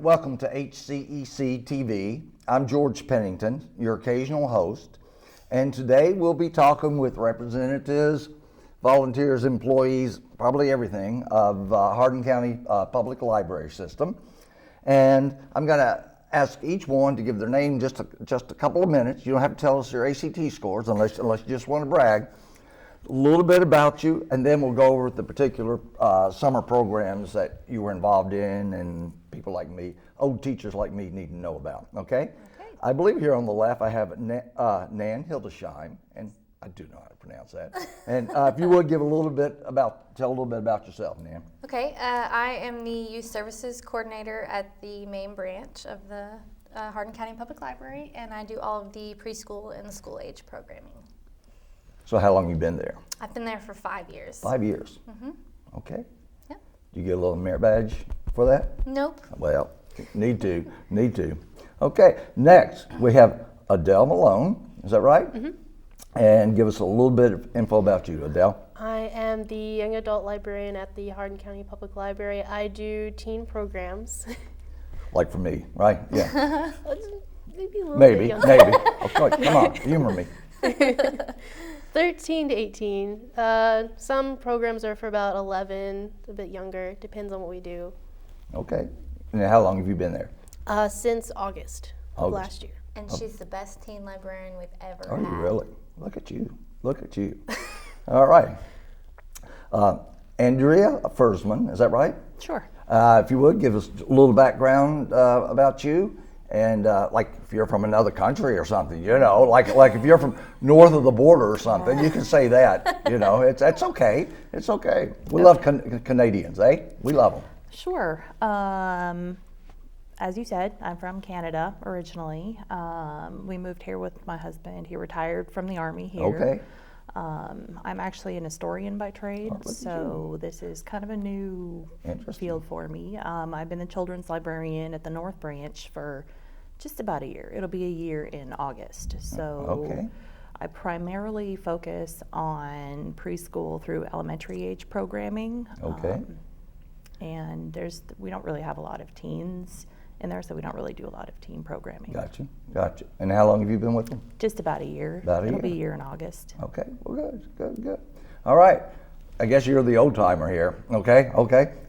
welcome to HCEC-TV. I'm George Pennington, your occasional host, and today we'll be talking with representatives, volunteers, employees, probably everything of Hardin County Public Library System. And I'm going to ask each one to give their name just a couple of minutes. You don't have to tell us your ACT scores unless you just want to brag. A little bit about you, and then we'll go over the particular summer programs that you were involved in and people like me, old teachers like me, need to know about, okay? I believe here on the left I have Nan Hildesheim, and I do know how to pronounce that. And if you would tell a little bit about yourself, Nan. Okay, I am the Youth Services Coordinator at the main branch of the Hardin County Public Library, and I do all of the preschool and the school age programming. So how long have you been there? I've been there for 5 years. 5 years? Mm-hmm. Okay. Yep. Do you get a little merit badge for that? Nope. Well, need to. Okay, next we have Adele Malone, is that right? Mm-hmm. And give us a little bit of info about you, Adele. I am the young adult librarian at the Hardin County Public Library. I do teen programs. Like for me, right? Yeah. Maybe a little Maybe. bit younger. Okay, come on, humor me. 13 to 18. Some programs are for about 11, a bit younger. Depends on what we do. Okay. And how long have you been there? Since August of last year. And she's the best teen librarian we've ever Oh, had. you really? Look at you. All right. Andrea Fersman, is that right? Sure. If you would, give us a little background about you. And like if you're from another country or something, like if you're from north of the border or something, you can say that, it's okay. It's okay. We love Canadians, eh? We love them. Sure. As you said, I'm from Canada originally. We moved here with my husband. He retired from the Army here. Okay. I'm actually an historian by trade, so this is kind of a new field for me. I've been the children's librarian at the North Branch for just about a year. It'll be a year in August. So I primarily focus on preschool through elementary age programming. Okay. And we don't really have a lot of teens in there, so we don't really do a lot of teen programming. Gotcha. And how long have you been with them? Just about a year. It'll be a year in August. Okay, well, good. All right, I guess you're the old timer here. Okay.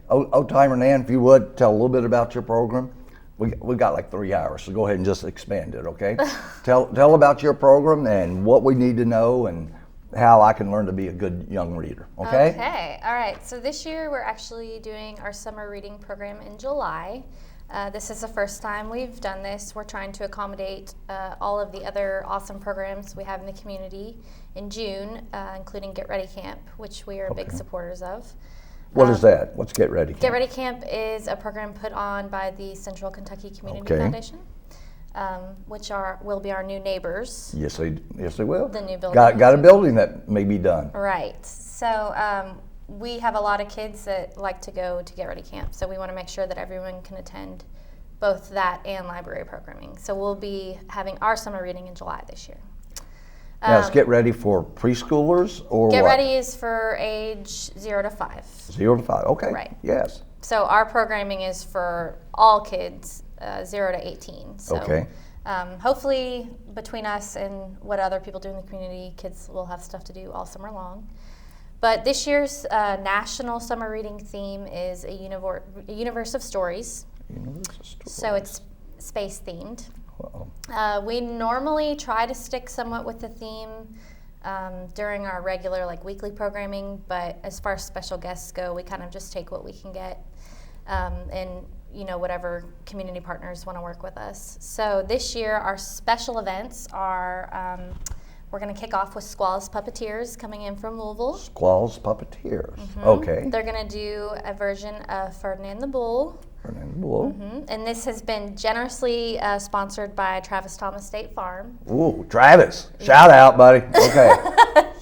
Old timer Nan, if you would tell a little bit about your program. We got like 3 hours, so go ahead and just expand it. Okay. tell about your program and what we need to know and how I can learn to be a good young reader. Okay. Okay. All right. So this year we're actually doing our summer reading program in July. This is the first time we've done this. We're trying to accommodate all of the other awesome programs we have in the community in June, including Get Ready Camp, which we are big supporters of. What is that? What's Get Ready Camp? Get Ready Camp is a program put on by the Central Kentucky Community Foundation, which will be our new neighbors. Yes, they will. The new building. Got a building that may be done. Right. So we have a lot of kids that like to go to Get Ready Camp, so we want to make sure that everyone can attend both that and library programming. So we'll be having our summer reading in July this year. Now, it's Get Ready for preschoolers or Get what? Ready is for age 0 to 5. 0 to 5, okay. Right. Yes. So our programming is for all kids 0 to 18. So, okay. Hopefully between us and what other people do in the community, kids will have stuff to do all summer long. But this year's national summer reading theme is a universe of stories. So it's space themed. We normally try to stick somewhat with the theme during our regular weekly programming, but as far as special guests go, we kind of just take what we can get and whatever community partners want to work with us. So this year our special events are we're going to kick off with Squall's Puppeteers coming in from Louisville. Squall's Puppeteers. Okay. They're going to do a version of Ferdinand the Bull. And this has been generously sponsored by Travis Thomas State Farm. Ooh, Travis. Shout out, buddy. Okay.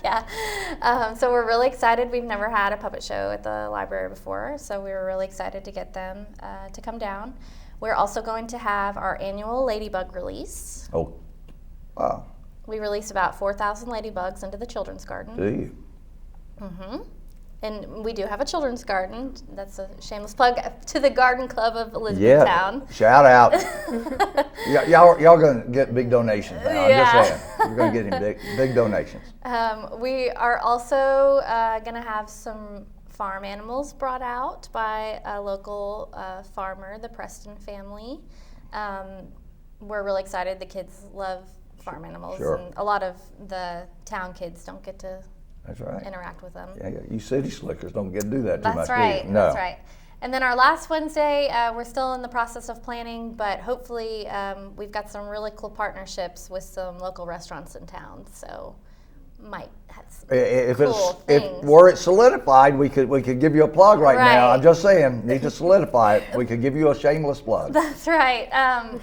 Yeah. So we're really excited. We've never had a puppet show at the library before, so we were really excited to get them to come down. We're also going to have our annual Ladybug release. Oh, wow. We release about 4,000 ladybugs into the children's garden. Do you? And we do have a children's garden. That's a shameless plug to the Garden Club of Elizabethtown. Yeah, shout out. y'all gonna get big donations now. I'm just saying, you're gonna get him big donations. We are also gonna have some farm animals brought out by a local farmer, the Preston family. We're really excited. The kids love farm animals, Sure. and a lot of the town kids don't get to That's right. interact with them. Yeah, you city slickers don't get to do that too much. That's right. Do you? No. That's right. And then our last Wednesday, we're still in the process of planning, but hopefully we've got some really cool partnerships with some local restaurants in town. So might have some cool things. Were it solidified, we could give you a plug right now. I'm just saying, need to solidify it. We could give you a shameless plug. That's right.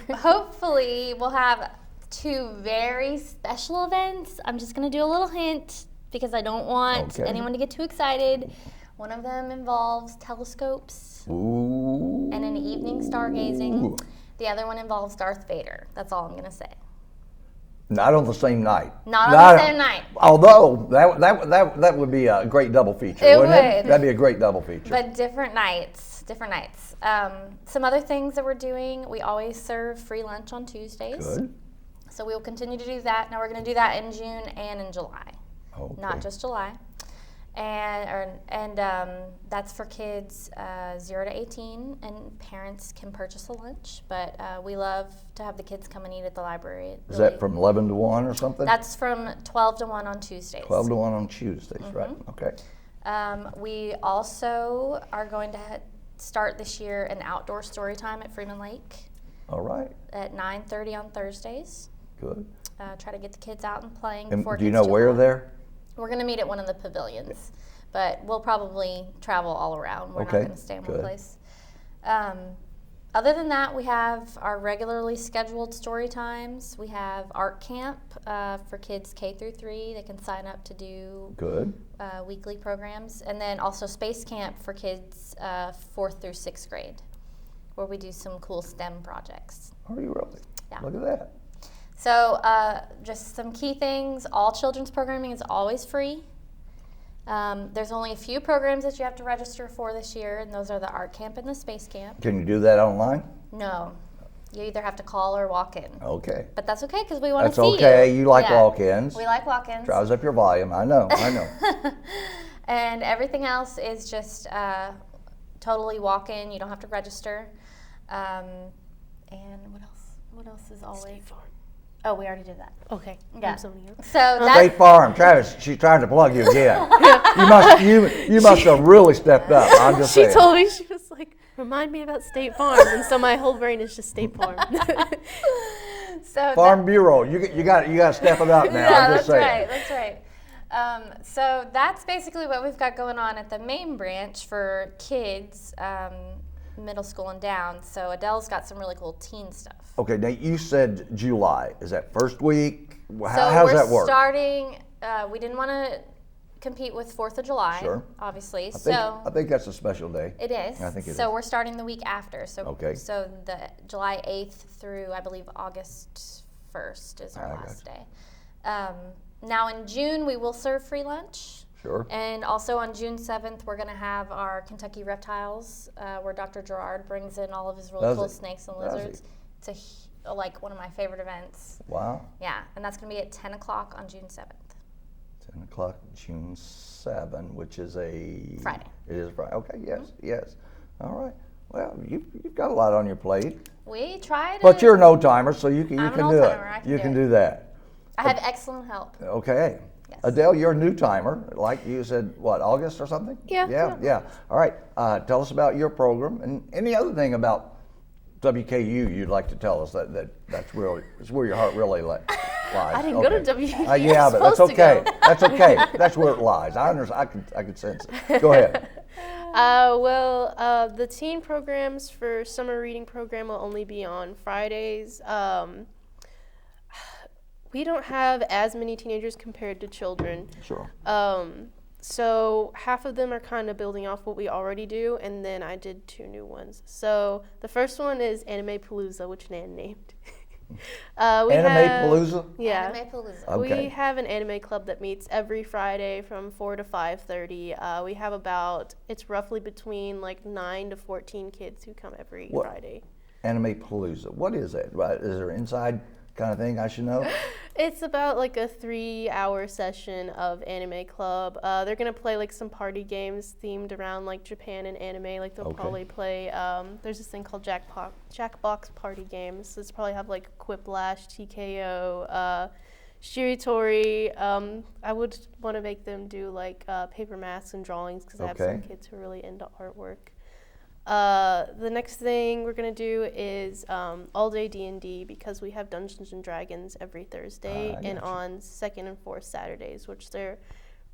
Hopefully we'll have 2 very special events. I'm just going to do a little hint because I don't want anyone to get too excited. One of them involves telescopes and an evening stargazing. The other one involves Darth Vader. That's all I'm going to say. Not on the same night. Not on the same night. Although that would be a great double feature, wouldn't it? That'd be a great double feature. But different nights. Some other things that we're doing, we always serve free lunch on Tuesdays. Good. So we will continue to do that. Now we're going to do that in June and in July. Okay. Not just July. And that's for kids 0 to 18, and parents can purchase a lunch. But we love to have the kids come and eat at the library. Is that from 11 to 1 or something? That's from 12 to 1 on Tuesdays. 12 to 1 on Tuesdays, right? Okay. We also are going to start this year an outdoor story time at Freeman Lake. All right. At 9:30 on Thursdays. Good. Try to get the kids out and playing. And before do you it know gets too where hot. there? We're going to meet at one of the pavilions, but we'll probably travel all around. We're not Okay, going to stay in one good. place. Other than that, we have our regularly scheduled story times. We have art camp for kids K through 3. They can sign up to do Good. weekly programs. And then also space camp for kids 4th through 6th grade, where we do some cool STEM projects. Are you really? Yeah. Look at that. So just some key things. All children's programming is always free. There's only a few programs that you have to register for this year, and those are the art camp and the space camp. Can you do that online? No. You either have to call or walk in. Okay. But that's okay because we want to That's see you. okay. You like walk-ins. We like walk-ins. Drives up your volume. I know. And everything else is just totally walk-in. You don't have to register. And what else? What else is always? State Farm. Oh, we already did that. Okay. Yeah. I'm zoning out. So that's State Farm, Travis. She's trying to plug you again. You must have really stepped up. I'm just She saying. told me, she was like, remind me about State Farm. And so my whole brain is just State Farm. so Farm Bureau. You got to step it up now. Yeah, I'm just saying. That's right. So that's basically what we've got going on at the main branch for kids, middle school and down. So Adele's got some really cool teen stuff. Okay, now you said July. Is that first week? So How's that work? We're starting. We didn't want to compete with 4th of July, Sure. obviously. I think that's a special day. It is. I think it so is. we're starting the week after. So Okay. So the July 8th through I believe August 1st is our I last day. Now in June we will serve free lunch. Sure. And also on June 7th we're going to have our Kentucky Reptiles, where Dr. Gerard brings in all of his really Does cool he? snakes and Does he? lizards. It's like one of my favorite events. Wow. Yeah, and that's going to be at 10 o'clock on June 7th. 10 o'clock, June 7, which is a... Friday. It is Friday. Okay, yes. All right. Well, you've got a lot on your plate. We tried it. But you're an old timer, so you can I'm an do it. old-timer. I can You do can it. do that. I have excellent help. Okay. Yes. Adele, you're a new timer. Like you said, what, August or something? Yeah. All right. Tell us about your program and any other thing about WKU you'd like to tell us that's where your heart really lies. I didn't go to WKU. Yeah, but that's supposed to okay. go. That's okay. That's where it lies. I understand. I can sense it. Go ahead. The teen programs for summer reading program will only be on Fridays. We don't have as many teenagers compared to children. Sure. So half of them are kind of building off what we already do, and then I did 2 new ones. So the first one is Anime Palooza, which Nan named. Anime-palooza? Yeah. Anime-palooza. Okay. We have an anime club that meets every Friday from 4 to 5:30. We have it's roughly between like 9 to 14 kids who come every What? Friday. Anime-palooza. What is that? Right, is there inside kind of thing I should know? It's about like a 3-hour session of anime club. They're gonna play like some party games themed around like Japan and anime. Like they'll Okay. probably play. There's this thing called Jackbox party games. So it's probably have like Quiplash, TKO, Shiritori. I would want to make them do like paper masks and drawings because I have some Okay. kids who are really into artwork. The next thing we're gonna do is all-day D&D because we have Dungeons and Dragons every Thursday I and gotcha. on second and fourth Saturdays, which they're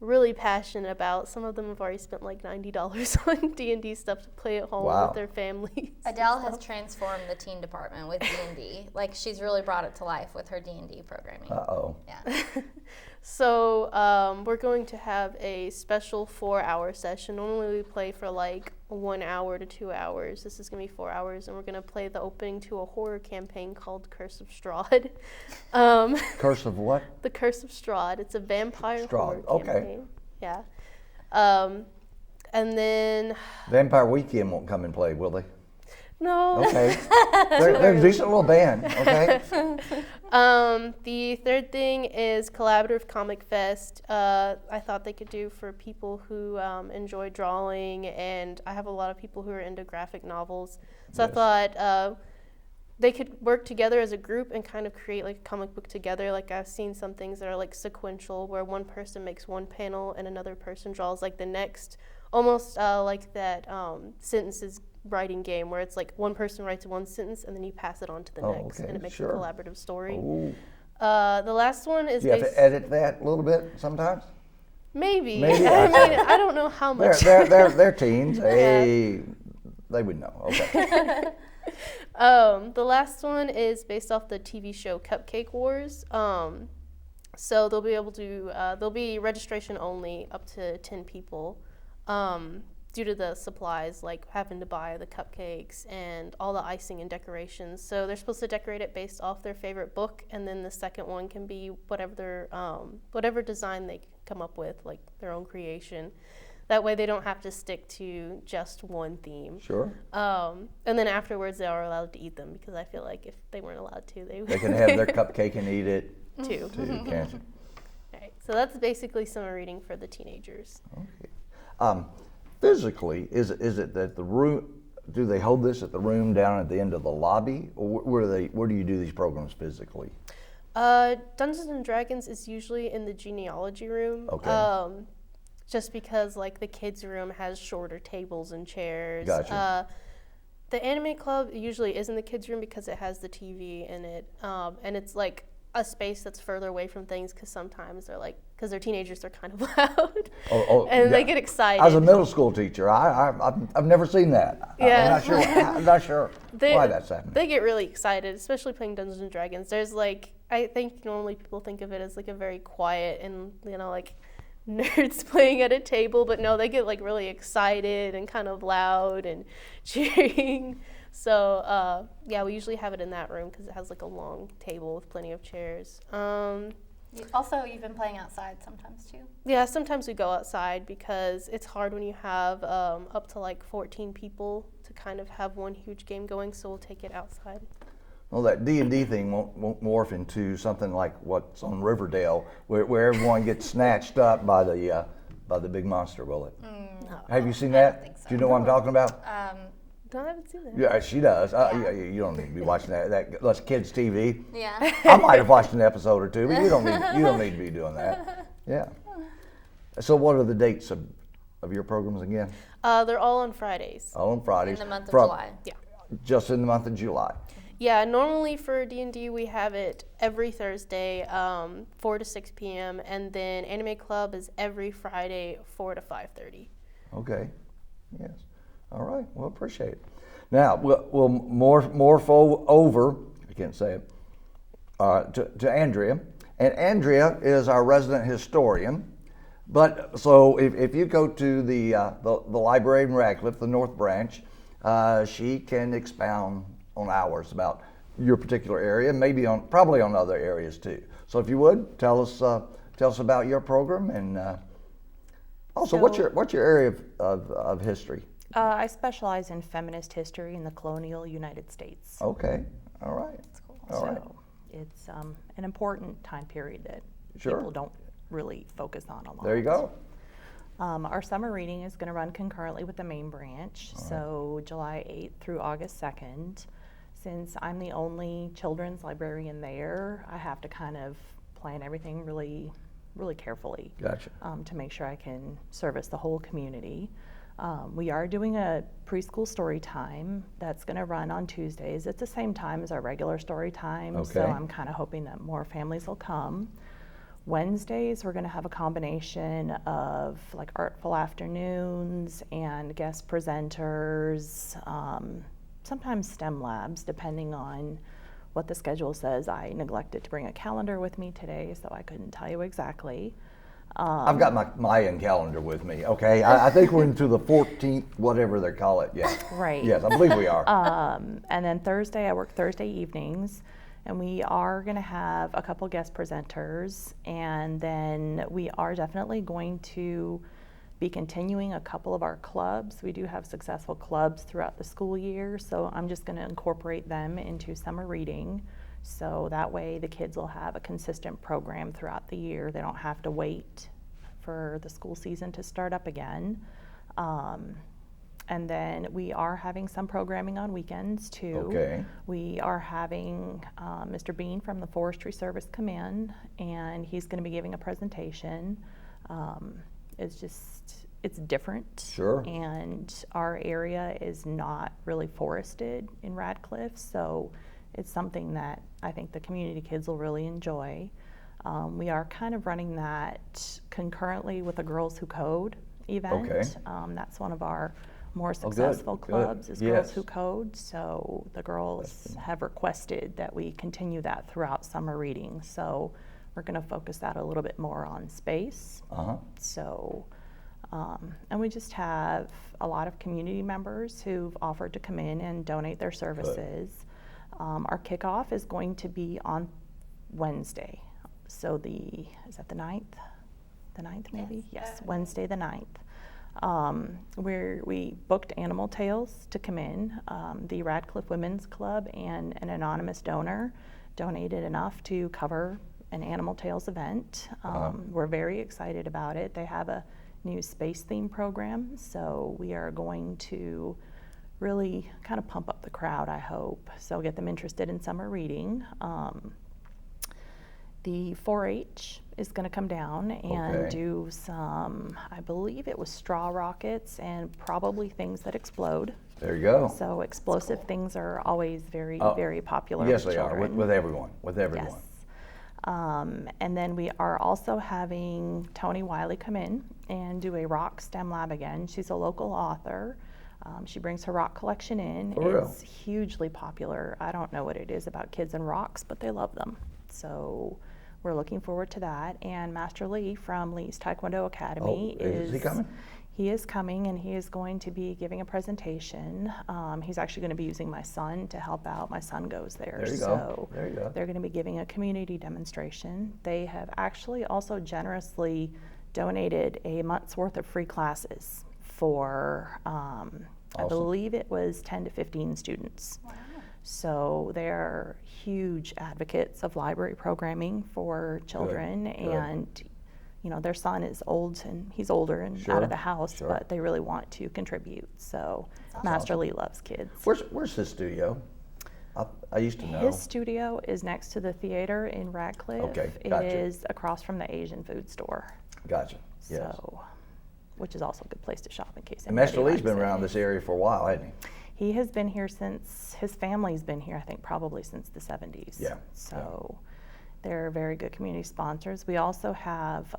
really passionate about. Some of them have already spent like $90 on D&D stuff to play at home Wow. with their families. Adele has transformed the teen department with D&D. Like, she's really brought it to life with her D&D programming. Uh-oh. Yeah. So we're going to have a special 4-hour session. Normally we play for like 1 hour to 2 hours. This is going to be 4 hours, and we're going to play the opening to a horror campaign called Curse of Strahd. Curse of what? The Curse of Strahd. It's a vampire horror Strahd, okay. campaign. Yeah. And then, Vampire Weekend won't come and play, will they? no. Okay. they're a decent little band, okay? The third thing is Collaborative Comic Fest. I thought they could do for people who enjoy drawing, and I have a lot of people who are into graphic novels. So Yes. I thought they could work together as a group and kind of create like a comic book together. Like I've seen some things that are like sequential, where one person makes one panel and another person draws like the next, almost like that sentences writing game where it's like one person writes one sentence and then you pass it on to the Oh, next, okay, and it makes sure. a collaborative story. Ooh. The last one is Do you have to edit that a little bit sometimes? maybe. Maybe, I okay. mean, I don't know how much. They're teens. They would know. Okay. The last one is based off the TV show Cupcake Wars. So they'll be registration only up to 10 people. Due to the supplies, like having to buy the cupcakes and all the icing and decorations. So they're supposed to decorate it based off their favorite book, and then the second one can be whatever design they come up with, like their own creation. That way they don't have to stick to just one theme. Sure. And then afterwards they are allowed to eat them, because I feel like if they weren't allowed to, they would. They can have their cupcake and eat it too. too, can't you? Right. So that's basically summer reading for the teenagers. Okay. Physically, is it that the room? Do they hold this at the room down at the end of the lobby, or where do you do these programs physically? Dungeons and Dragons is usually in the genealogy room. Okay. Just because like the kids' room has shorter tables and chairs. Gotcha. The anime club usually is in the kids' room because it has the TV in it, and it's like a space that's further away from things, because sometimes because they're teenagers, they're kind of loud, and they get excited. As a middle school teacher, I've never seen that. Yeah. I'm not sure why that's happening. They get really excited, especially playing Dungeons and Dragons. There's I think normally people think of it as like a very quiet and like nerds playing at a table, but no, they get like really excited and kind of loud and cheering. So yeah, we usually have it in that room because it has like a long table with plenty of chairs. Also, you've been playing outside sometimes too. Yeah, sometimes we go outside because it's hard when you have up to like 14 people to kind of have one huge game going, so we'll take it outside. Well, that D&D thing won't morph into something like what's on Riverdale, where everyone gets snatched up by the big monster, will it? No. Have you seen that? think so. Do you know what I'm talking about? No, I haven't seen that. Yeah, she does. Yeah. You don't need to be watching that. That's kids' TV. Yeah. I might have watched an episode or two, but you don't need to be doing that. Yeah. So, what are the dates of your programs again? They're all on Fridays. All on Fridays. In the month of From- July. Yeah. Just in the month of July. Yeah, normally for D&D we have it every Thursday, 4 to 6 p.m., and then Anime Club is every Friday, 4 to 5:30. Okay. Yes. All right. Well, appreciate it. Now we'll morph over. I can't say it. To Andrea, and Andrea is our resident historian. But so if you go to the Librarian Radcliffe, the North Branch, she can expound on hours about your particular area, maybe probably on other areas too. So if you would tell us about your program, and also what's your area of history? I specialize in feminist history in the colonial United States. Okay, all right. That's cool. All right. So it's an important time period that Sure. people don't really focus on a lot. There you go. Our summer reading is going to run concurrently with the main branch, so July 8th through August 2nd. Since I'm the only children's librarian there, I have to kind of plan everything really, really carefully. Gotcha. To make sure I can service the whole community. We are doing a preschool story time that's going to run on Tuesdays. It's the same time as our regular story time, so Okay. I'm kind of hoping that more families will come. Wednesdays, we're going to have a combination of like artful afternoons and guest presenters, sometimes STEM labs, depending on what the schedule says. I neglected to bring a calendar with me today, so I couldn't tell you exactly. I've got my Mayan calendar with me. Okay, I think we're into the 14th, whatever they call it. Yeah. Right. Yes, I believe we are. And then Thursday, I work Thursday evenings, and we are going to have a couple guest presenters, and then we are definitely going to be continuing a couple of our clubs. We do have successful clubs throughout the school year, so I'm just going to incorporate them into summer reading. So that way the kids will have a consistent program throughout the year. They don't have to wait for the school season to start up again. And then we are having some programming on weekends too. Okay. We are having Mr. Bean from the Forestry Service come in, and he's going to be giving a presentation. It's different. Sure. And our area is not really forested in Radcliffe, so it's something that I think the community kids will really enjoy. We are kind of running that concurrently with the Girls Who Code event. Okay. That's one of our more good, successful good. clubs is Yes. Girls Who Code. So the girls have requested that we continue that throughout summer reading. So we're going to focus that a little bit more on space. So, and we just have a lot of community members who've offered to come in and donate their services. Our kickoff is going to be on Wednesday. So is that the 9th? The 9th maybe? Yes, Wednesday the 9th. We booked Animal Tales to come in. The Radcliffe Women's Club and an anonymous donor donated enough to cover an Animal Tales event. We're very excited about it. They have a new space theme program, so we are going to really kind of pump up the crowd, I hope. So get them interested in summer reading. The 4-H is going to come down and do some, I believe it was straw rockets and probably things that explode. There you go. So explosive things are always very, very popular Yes, with they are, children. with everyone, Yes. And then we are also having Tony Wiley come in and do a rock STEM lab again. She's a local author. She brings her rock collection in. For real? It's hugely popular. I don't know what it is about kids and rocks, but they love them. So we're looking forward to that. And Master Lee from Lee's Taekwondo Academy is he coming? He is coming, and he is going to be giving a presentation. He's actually going to be using my son to help out. My son goes there. There you go. There you go. They're going to be giving a community demonstration. They have actually also generously donated a month's worth of free classes for, I believe it was 10 to 15 students. Wow. So they're huge advocates of library programming for children, Good. and you know, their son is old and he's older and out of the house, but they really want to contribute. So Master Lee loves kids. Where's his studio? I used to know. His studio is next to the theater in Radcliffe. Okay, It gotcha. is across from the Asian food store. Gotcha. Yes. So, which is also a good place to shop in case. And Master anybody Lee's been likes it. around this area for a while, hasn't he? He has been here since, his family's been here, I think probably since the 70s. Yeah, So they're very good community sponsors. We also have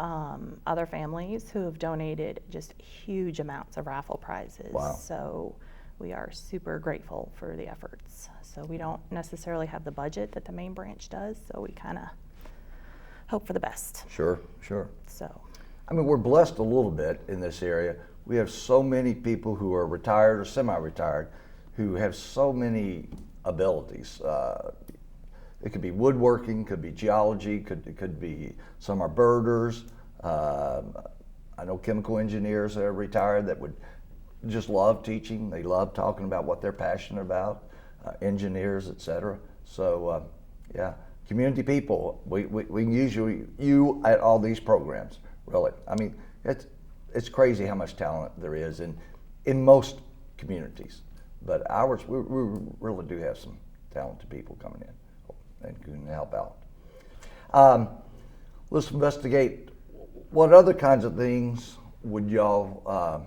other families who have donated just huge amounts of raffle prizes. Wow. So we are super grateful for the efforts. So we don't necessarily have the budget that the main branch does, so we kind of hope for the best. Sure, sure. So. I mean, we're blessed a little bit in this area. We have so many people who are retired or semi-retired who have so many abilities. It could be woodworking, could be geology, could be some are birders. I know chemical engineers that are retired that would just love teaching. They love talking about what they're passionate about. Engineers, etc. So yeah, community people. We can use you at all these programs. Really, I mean, it's crazy how much talent there is in most communities. But ours, we really do have some talented people coming in and can help out. Let's investigate what other kinds of things would y'all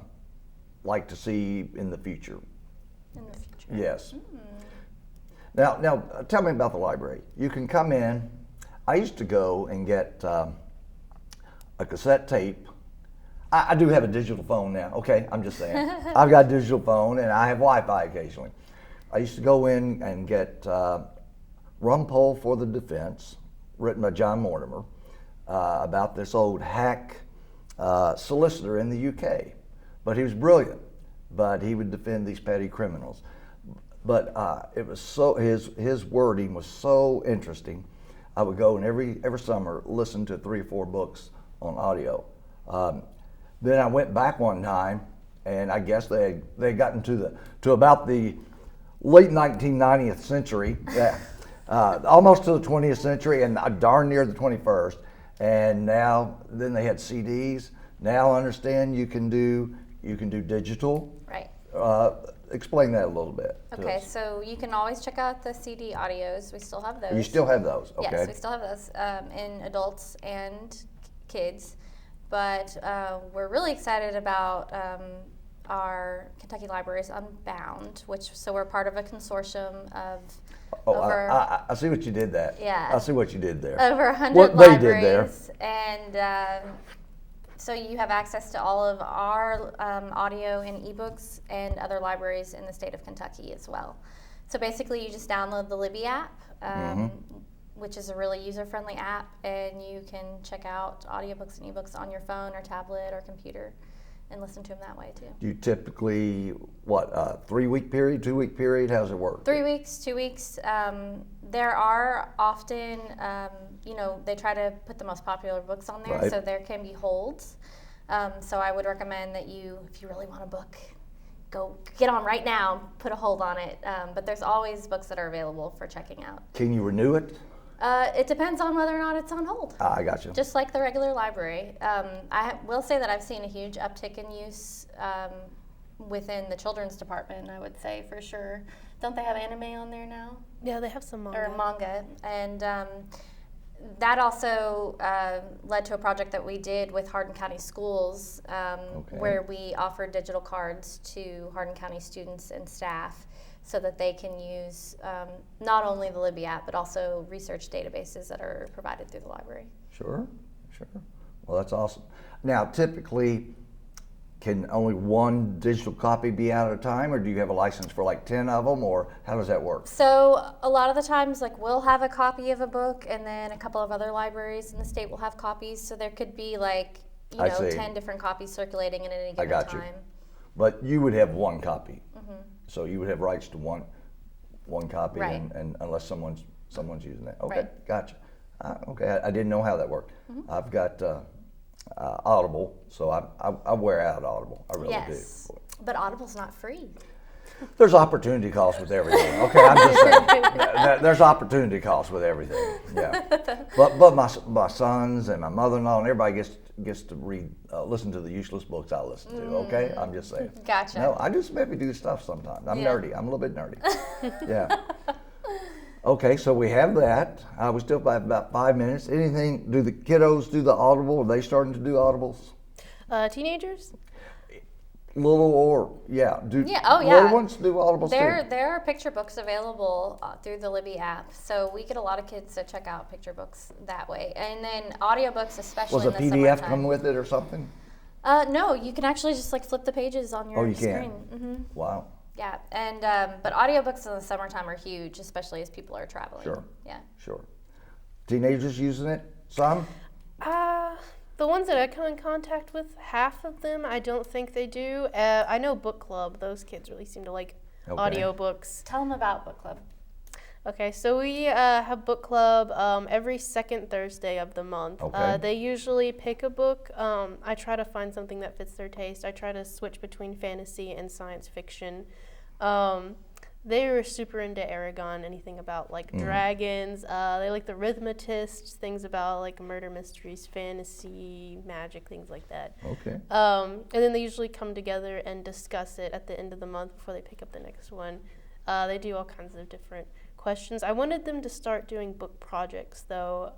like to see in the future? In the future. Yes. Now, tell me about the library. You can come in. I used to go and get a cassette tape. I do have a digital phone now. Okay, I'm just saying. I've got a digital phone and I have Wi-Fi occasionally. I used to go in and get Rumpole for the Defense, written by John Mortimer, about this old hack solicitor in the UK. But he was brilliant, but he would defend these petty criminals. But it was so, his wording was so interesting. I would go and every summer listen to 3 or 4 books on audio. Then I went back one time, and I guess they had gotten to about the late 1990th century, almost to the 20th century, and darn near the 21st. And then they had CDs. Now I understand you can do digital. Right. Explain that a little bit. Okay, so you can always check out the CD audios. We still have those. You still have those, okay. Yes, we still have those in adults and kids. But we're really excited about our Kentucky Libraries Unbound, so we're part of a consortium of I see what you did there. Yeah. I see what you did there. Over 100 what libraries. They did there. And so you have access to all of our audio and ebooks and other libraries in the state of Kentucky as well. So basically you just download the Libby app, which is a really user-friendly app, and you can check out audiobooks and ebooks on your phone or tablet or computer and listen to them that way too. Do you typically, 3-week period, 2-week period? How does it work? 3 weeks, 2 weeks. There are often, they try to put the most popular books on there, Right. so there can be holds. So I would recommend that if you really want a book, go get on right now, put a hold on it. But there's always books that are available for checking out. Can you renew it? It depends on whether or not it's on hold. I got you. Just like the regular library. I will say that I've seen a huge uptick in use within the children's department, I would say, for sure. Don't they have anime on there now? Yeah, they have some manga. Or manga. And that also led to a project that we did with Hardin County Schools where we offered digital cards to Hardin County students and staff so that they can use not only the Libby app, but also research databases that are provided through the library. Sure. Well, that's awesome. Now, typically, can only one digital copy be out at a time, or do you have a license for like 10 of them, or how does that work? So a lot of the times, we'll have a copy of a book, and then a couple of other libraries in the state will have copies. So there could be 10 different copies circulating at any given time. I got you. But you would have one copy. So you would have rights to one copy, Right. and unless someone's using that. Okay, Right. gotcha. Okay, I didn't know how that worked. I've got Audible, so I wear out Audible. I really Yes, do. but Audible's not free. There's opportunity costs with everything. Okay, I'm just saying. There's opportunity costs with everything. Yeah. But my sons and my mother-in-law and everybody gets to read, listen to the useless books I listen to. Okay, I'm just saying. Gotcha. No, I just maybe do stuff sometimes. I'm Yeah. nerdy. I'm a little bit nerdy. Yeah. Okay, so we have that. We still have about 5 minutes. Anything? Do the kiddos do the Audible? Are they starting to do Audibles? Teenagers? Little or yeah? Do Yeah. little ones do Audibles too? There are picture books available through the Libby app, so we get a lot of kids to check out picture books that way. And then audiobooks, especially Was in a the PDF summertime. come with it or something? No, you can actually just flip the pages on your Oh, you screen. can? Wow. Yeah, and but audiobooks in the summertime are huge, especially as people are traveling. Sure. Yeah. Sure. Teenagers using it? Some? The ones that I come in contact with, half of them, I don't think they do. I know book club; those kids really seem to like Okay. audiobooks. Tell them about book club. Okay, so we have book club every second Thursday of the month. Okay. They usually pick a book. I try to find something that fits their taste. I try to switch between fantasy and science fiction. They were super into Aragon, anything about like dragons. They like the Rhythmatists, things about like murder mysteries, fantasy, magic, things like that. Okay. And then they usually come together and discuss it at the end of the month before they pick up the next one. They do all kinds of different questions. I wanted them to start doing book projects though.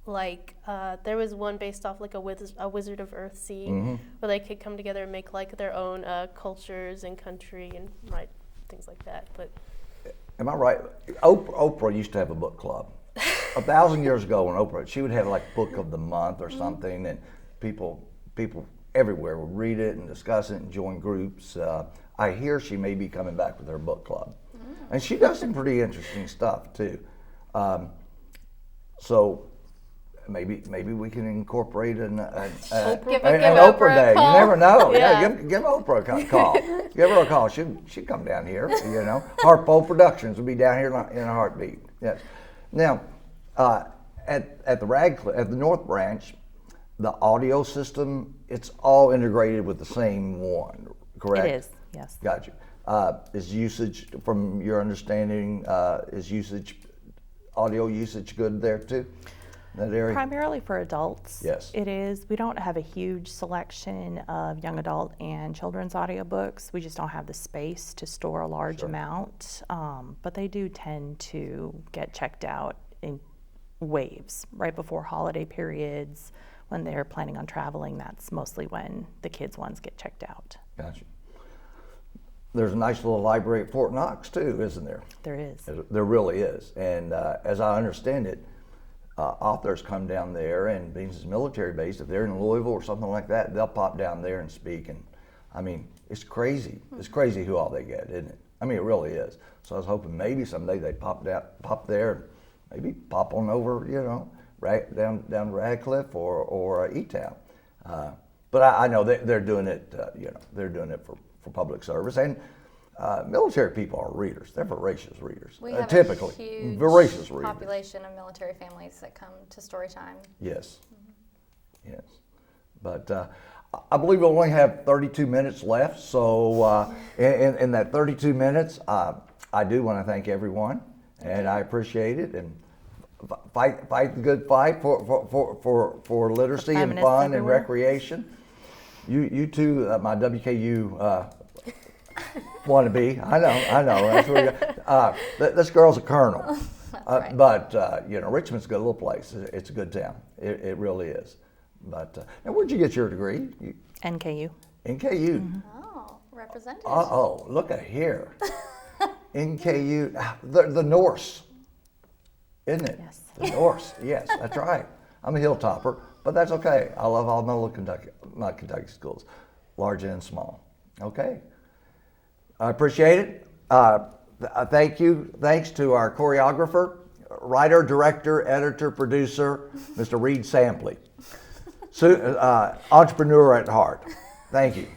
There was one based off like a Wizard of Earthsea, where they could come together and make like their own cultures and country and write things like that. But am I right? Oprah used to have a book club. 1,000 years ago, when Oprah, she would have like book of the month or something, and people everywhere would read it and discuss it and join groups. I hear she may be coming back with her book club, and she does some pretty interesting stuff too. So maybe we can incorporate an Oprah Day. You never know. Yeah. Give Oprah a call. Give her a call. She'd come down here. You know, Harpo Productions would be down here in a heartbeat. Yes. Now, at the North Branch, the audio system, it's all integrated with the same one, correct? It is, yes. Gotcha. Is usage, from your understanding, audio usage good there too? That area? Primarily for adults. Yes. It is. We don't have a huge selection of young adult and children's audiobooks. We just don't have the space to store a large amount. But they do tend to get checked out in waves right before holiday periods. When they're planning on traveling, that's mostly when the kids' ones get checked out. Gotcha. There's a nice little library at Fort Knox too, isn't there? There is. There really is. And as I understand it, authors come down there, and being it's military base, if they're in Louisville or something like that, they'll pop down there and speak. And I mean, it's crazy. It's crazy who all they get, isn't it? I mean, it really is. So I was hoping maybe someday they'd pop there, maybe pop on over, you know, right down to Radcliffe or E-Town. But I know they're doing it, they're doing it for public service. And military people are readers. They're voracious readers. We have typically a huge voracious readers. population of military families that come to Storytime. Yes. Yes. But I believe we only have 32 minutes left. So in that 32 minutes, I do want to thank everyone, and I appreciate it. And fight the good fight for literacy and fun and recreation. You too, my WKU wannabe. I know. That's where this girl's a colonel. Right. But Richmond's a good little place. It's a good town. It really is. But now, where'd you get your degree? NKU. NKU. Oh, represented. Oh, look at here. NKU, the Norse, isn't it? Yes. The Norse. Yes, that's right. I'm a hilltopper, but that's okay. I love all my Kentucky schools, large and small. Okay. I appreciate it. Thank you. Thanks to our choreographer, writer, director, editor, producer, Mr. Reed Sampley. Entrepreneur at heart. Thank you.